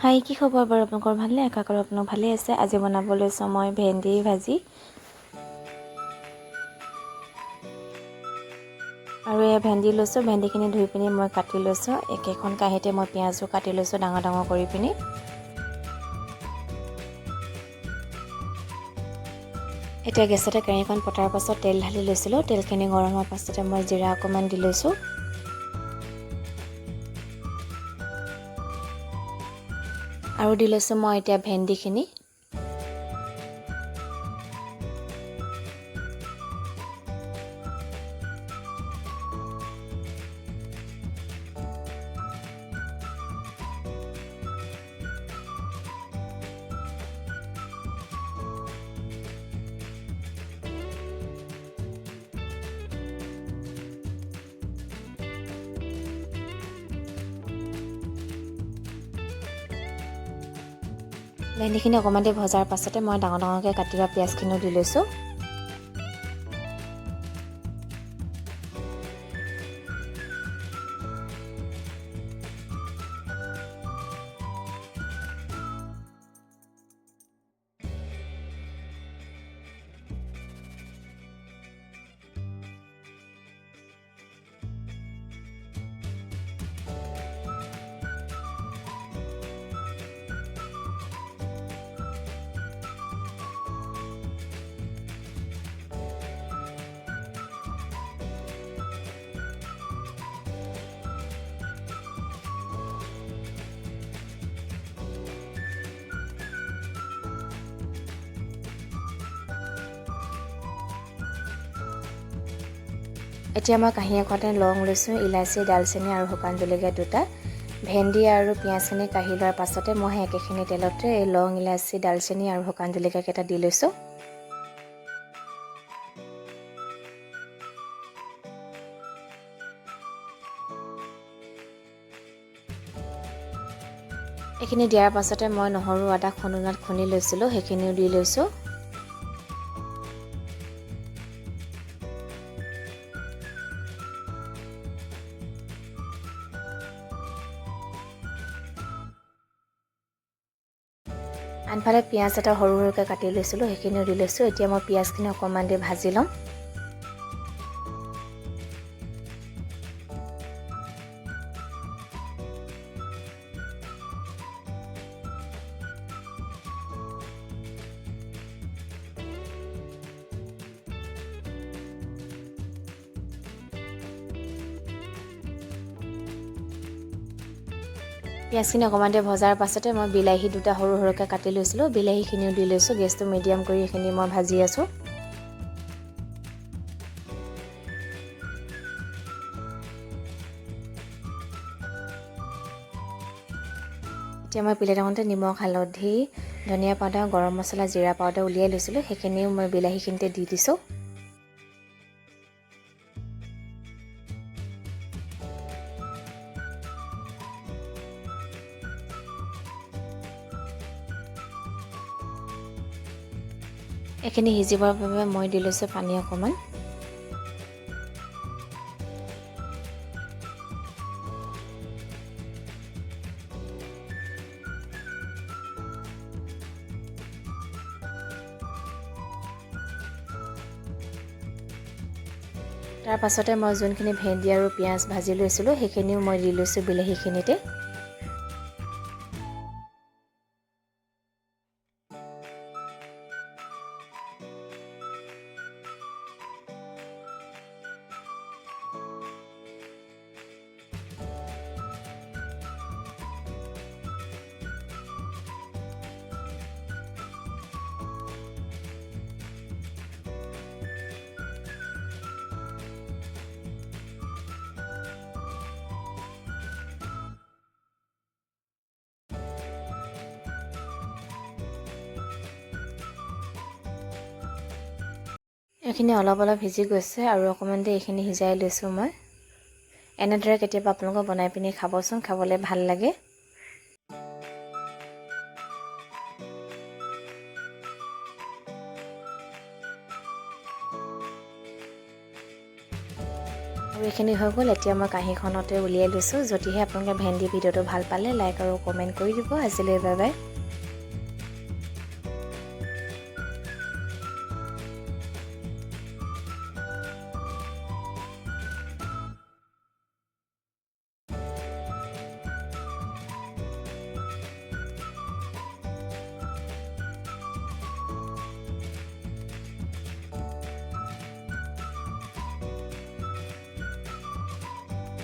হাই কি খবৰ বাৰু আপোনালোকৰ ভালনে আশা কৰোঁ আপোনালোক ভালে আছে। আজি বনাব লৈছোঁ মই ভেন্দি ভাজি আৰু এই ভেন্দি লৈছোঁ। ভেন্দিখিনি ধুই পিনি মই কাটি লৈছোঁ। একেখন কাঁহীতে মই পিঁয়াজো কাটি লৈছোঁ ডাঙৰ ডাঙৰ কৰি পিনি। এতিয়া গেছতে কেৰাহীখন পতাৰ পাছত তেল ঢালি লৈছিলোঁ। তেলখিনি গৰম হোৱাৰ পাছতে মই জিৰা অকণমান দি লৈছোঁ। আৰু দি লৈছোঁ মই এতিয়া ভেন্দিখিনি। ভেন্দিখিনি অকণমান দেৰি ভজাৰ পাছতে মই ডাঙৰ ডাঙৰকৈ কাটি লোৱা পিঁয়াজখিনিও দি লৈছোঁ। এতিয়া মই কাঁহী এখনতে লং লৈছোঁ, ইলাচি, ডালচেনি আৰু শুকান জলকীয়া দুটা। ভেন্দি আৰু পিঁয়াজখিনি কাঢ়ি লোৱাৰ পাছতে মই সেই একেখিনি তেলতে এই লং, ইলাচি, ডালচেনি আৰু শুকান জলকীয়াকেইটা দি লৈছোঁ। এইখিনি দিয়াৰ পাছতে মই নহৰু আদা খুন্দনাত খুন্দি লৈছিলোঁ, সেইখিনিও দি লৈছোঁ। আনফালে পিঁয়াজ এটা সৰু সৰুকৈ কাটি লৈছিলোঁ, সেইখিনিও দি লৈছোঁ। এতিয়া মই পিঁয়াজখিনি অকণমান দি ভাজি ল'ম। পিঁয়াজখিনি অকণমান দেৰি ভজাৰ পাছতে মই বিলাহী দুটা সৰু সৰুকৈ কাটি লৈছিলোঁ, বিলাহীখিনিও দি লৈছোঁ। গেছটো মিডিয়াম কৰি এইখিনি মই ভাজি আছোঁ। এতিয়া মই প্লেট এখনতে নিমখ, হালধি, ধনিয়া পাউডাৰ, গৰম মছলা, জিৰা পাউডাৰ উলিয়াই লৈছিলোঁ, সেইখিনিও মই বিলাহীখিনিতে দি দিছোঁ। এইখিনি সিজিবৰ বাবে মই দি লৈছোঁ পানী অকণমান। তাৰ পাছতে মই যোনখিনি ভেন্দি আৰু পিঁয়াজ ভাজি লৈছিলোঁ, সেইখিনিও মই দি লৈছোঁ বিলাহীখিনিতে। এইখিনি অলপ অলপ সিজি গৈছে আৰু অকণমান দেৰি এইখিনি সিজাই লৈছোঁ মই। এনেদৰে কেতিয়াবা আপোনালোকে বনাই পিনি খাবচোন, খাবলৈ ভাল লাগে। আৰু এইখিনি হৈ গ'ল এতিয়া মই কাঁহীখনতে উলিয়াই লৈছোঁ যদিহে আপোনালোকে ভেন্দি ভিডিঅ'টো ভাল পালে লাইক আৰু কমেণ্ট কৰি দিব আজিলৈ বাই বাই